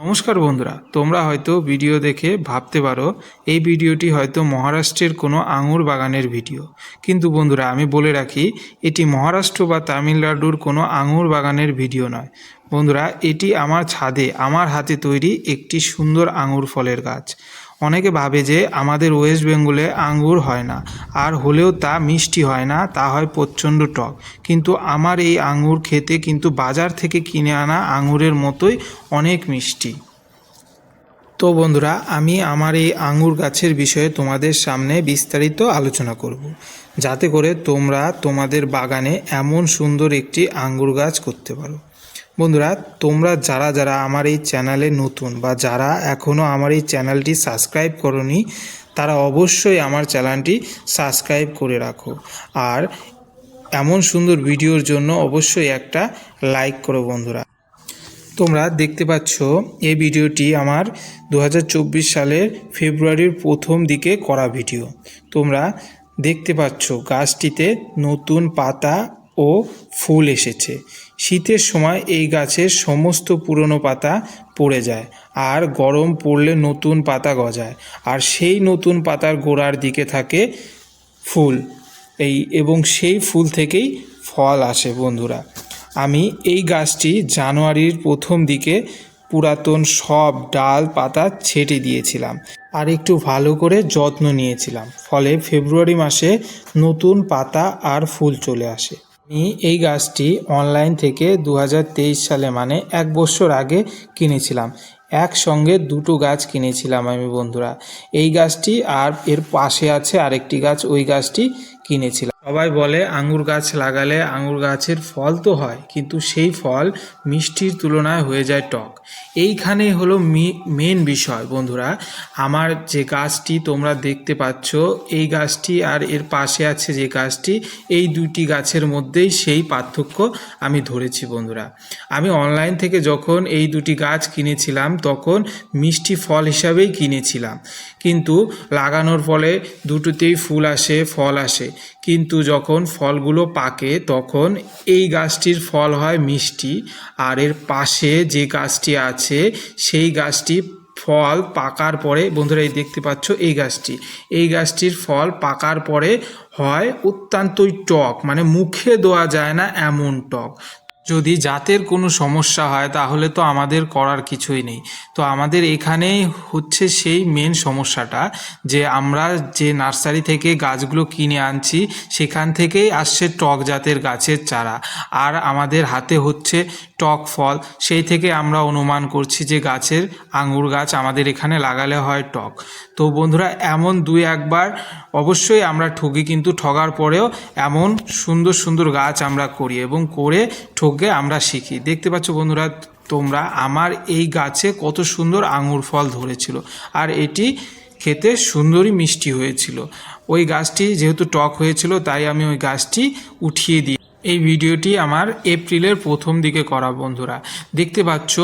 নমস্কার বন্ধুরা, তোমরা হয়তো ভিডিও দেখে ভাবতে পারো এই ভিডিওটি হয়তো মহারাষ্ট্রের কোনো আঙুর বাগানের ভিডিও। কিন্তু বন্ধুরা, আমি বলে রাখি এটি মহারাষ্ট্র বা তামিলনাড়ুর কোনো আঙুর বাগানের ভিডিও নয়। বন্ধুরা, এটি আমার ছাদে আমার হাতে তৈরি একটি সুন্দর আঙুর ফলের গাছ। অনেকে ভাবে যে আমাদের ওয়েস্ট বেঙ্গলে আঙ্গুর হয় না, আর হলেও তা মিষ্টি হয় না, তা হয় প্রচণ্ড টক। কিন্তু আমার এই আঙ্গুর খেতে কিন্তু বাজার থেকে কিনে আনা আঙুরের মতোই অনেক মিষ্টি। তো বন্ধুরা, আমি আমার এই আঙ্গুর গাছের বিষয়ে তোমাদের সামনে বিস্তারিত আলোচনা করব, যাতে করে তোমরা তোমাদের বাগানে এমন সুন্দর একটি আঙ্গুর গাছ করতে পারো। বন্ধুরা, তোমরা যারা যারা আমার এই চ্যানেলে নতুন বা যারা এখনও আমার এই চ্যানেলটি সাবস্ক্রাইব করোনি, তারা অবশ্যই আমার চ্যানেলটি সাবস্ক্রাইব করে রাখো। আর এমন সুন্দর ভিডিওর জন্য অবশ্যই একটা লাইক করো। বন্ধুরা, তোমরা দেখতে পাচ্ছ এই ভিডিওটি আমার 2024 সালের ফেব্রুয়ারির প্রথম দিকে করা ভিডিও। তোমরা দেখতে পাচ্ছ গাছটিতে নতুন পাতা ও ফুল এসেছে। শীতের সময় এই গাছের সমস্ত পুরনো পাতা পড়ে যায়, আর গরম পড়লে নতুন পাতা গজায়, আর সেই নতুন পাতার গোড়ার দিকে থাকে ফুল, এবং সেই ফুল থেকেই ফল আসে। বন্ধুরা, আমি এই গাছটি জানুয়ারির প্রথম দিকে পুরাতন সব ডাল পাতা ছেটে দিয়েছিলাম আর একটু ভালো করে যত্ন নিয়েছিলাম, ফলে ফেব্রুয়ারি মাসে নতুন পাতা আর ফুল চলে আসে। আমি এই গাছটি অনলাইন থেকে 2023 সালে মানে 1 বছর আগে কিনেছিলাম। একসঙ্গে দুটো গাছ কিনেছিলাম আমি। বন্ধুরা, এই গাছটি আর এর পাশে আছে আরেকটি গাছ, ওই গাছটি কিনেছিলাম। সবাই বলে আঙ্গুর গাছ লাগালে আঙ্গুর গাছের ফল তো হয়, কিন্তু সেই ফল মিষ্টির তুলনায় হয়ে যায় টক। এইখানেই হলো মেন বিষয়। বন্ধুরা, আমার যে গাছটি তোমরা দেখতে পাচ্ছ, এই গাছটি আর এর পাশে আছে যে গাছটি, এই দুটি গাছের মধ্যেই সেই পার্থক্য আমি ধরেছি। বন্ধুরা, আমি অনলাইন থেকে যখন এই দুটি গাছ কিনেছিলাম তখন মিষ্টি ফল হিসাবেই কিনেছিলাম, কিন্তু লাগানোর ফলে দুটোতেই ফুল আসে, ফল আসে। কিন্তু যখন ফলগুলো পাকে তখন এই গাছটির ফল হয় মিষ্টি, আর এর পাশে যে গাছটি আছে সেই গাছটি ফল পাকার পরে, বন্ধুরা এই দেখতে পাচ্ছ এই গাছটির ফল পাকার পরে হয় অত্যন্তই টক, মানে মুখে দেওয়া যায় না এমন টক। যদি জাতের কোনো সমস্যা হয় তাহলে তো আমাদের করার কিছুই নেই। তো আমাদের এখানেই হচ্ছে সেই মেন সমস্যাটা, যে আমরা যে নার্সারি থেকে গাছগুলো কিনে আনছি সেখান থেকেই আসছে টক জাতের গাছের চারা, আর আমাদের হাতে হচ্ছে টক ফল। সেই থেকে আমরা অনুমান করছি যে গাছের আঙ্গুর গাছ আমাদের এখানে লাগালে হয় টক। তো বন্ধুরা, এমন 2-1 বার অবশ্যই আমরা ঠকি, কিন্তু ঠগার পরেও এমন সুন্দর সুন্দর গাছ আমরা করি এবং করে ঠকে আমরা শিখি। দেখতে পাচ্ছ বন্ধুরা তোমরা, আমার এই গাছে কত সুন্দর আঙ্গুর ফল ধরেছিল, আর এটি খেতে সুন্দরই মিষ্টি হয়েছিল। ওই গাছটি যেহেতু টক হয়েছিল তাই আমি ওই গাছটি উঠিয়ে দিই। এই ভিডিওটি আমার এপ্রিলের প্রথম দিকে করা। বন্ধুরা, দেখতে পাচ্ছ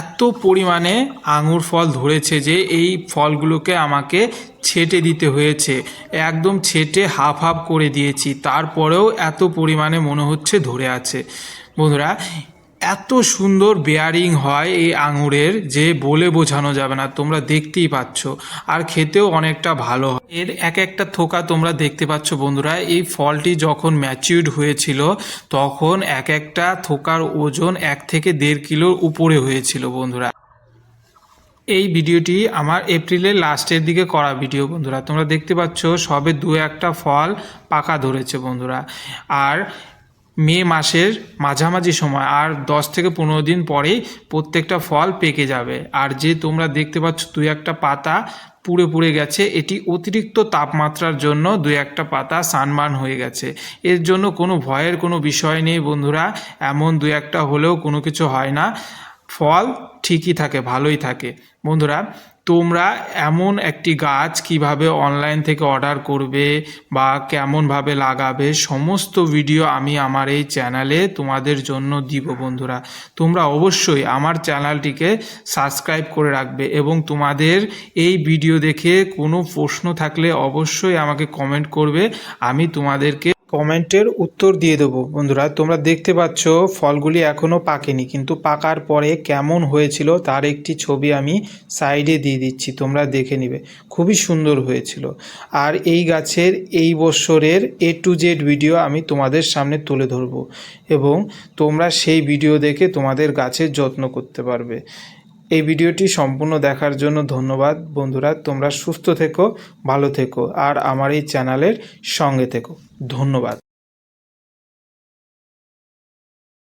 এত পরিমাণে আঙুর ফল ধরেছে যে এই ফলগুলোকে আমাকে ছেটে দিতে হয়েছে, একদম ছেটে হাফ হাফ করে দিয়েছি, তারপরেও এত পরিমাণে মনে হচ্ছে ধরে আছে। বন্ধুরা, এত সুন্দর বেয়ারিং হয় এই আঙুরের যে বলে বোঝানো যাবে না, তোমরা দেখতেই পাচ্ছ, আর খেতেও অনেকটা ভালো হয়। এর এক একটা থোকা তোমরা দেখতে পাচ্ছ। বন্ধুরা, এই ফলটি যখন ম্যাচিউরড হয়েছিল তখন এক একটা থোকার ওজন 1 থেকে 1.5 কিলোর উপরে হয়েছিল। বন্ধুরা, এই ভিডিওটি আমার এপ্রিলের লাস্টের দিকে করা ভিডিও। বন্ধুরা, তোমরা দেখতে পাচ্ছ সবে 2-1টা ফল পাকা ধরেছে। বন্ধুরা, আর মে মাসের মাঝামাঝি সময় আর 10 থেকে 15 দিন পরেই প্রত্যেকটা ফল পেকে যাবে। আর যে তোমরা দেখতে পাচ্ছ 2-1টা পাতা পুড়ে গেছে, এটি অতিরিক্ত তাপমাত্রার জন্য 2-1টা পাতা সানবার্ন হয়ে গেছে। এর জন্য কোনো ভয়ের কোনো বিষয় নেই। বন্ধুরা, এমন 2-1টা হলেও কোনো কিছু হয় না, ফল ঠিকই থাকে, ভালোই থাকে। বন্ধুরা, তোমরা এমন একটি গাছ কিভাবে অনলাইন থেকে অর্ডার করবে বা কেমনভাবে লাগাবে সমস্ত ভিডিও আমি আমার এই চ্যানেলে তোমাদের জন্য দিব। বন্ধুরা, তোমরা অবশ্যই আমার চ্যানেলটিকে সাবস্ক্রাইব করে রাখবে, এবং তোমাদের এই ভিডিও দেখে কোনো প্রশ্ন থাকলে অবশ্যই আমাকে কমেন্ট করবে, আমি তোমাদেরকে কমেন্টের উত্তর দিয়ে দেবো। বন্ধুরা তোমরা দেখতে পাচ্ছ ফলগুলি এখনও পাকেনি, কিন্তু পাকার পরে কেমন হয়েছিল তার একটি ছবি আমি সাইডে দিয়ে দিচ্ছি, তোমরা দেখে নিবে। খুবই সুন্দর হয়েছিল। আর এই গাছের এই বছরের A to Z ভিডিও আমি তোমাদের সামনে তুলে ধরবো এবং তোমরা সেই ভিডিও দেখে তোমাদের গাছের যত্ন করতে পারবে। এই ভিডিওটি সম্পূর্ণ দেখার জন্য ধন্যবাদ বন্ধুরা। তোমরা সুস্থ থেকো, ভালো থেকো আর আমার এই চ্যানেলের সঙ্গে থেকো। ধন্যবাদ।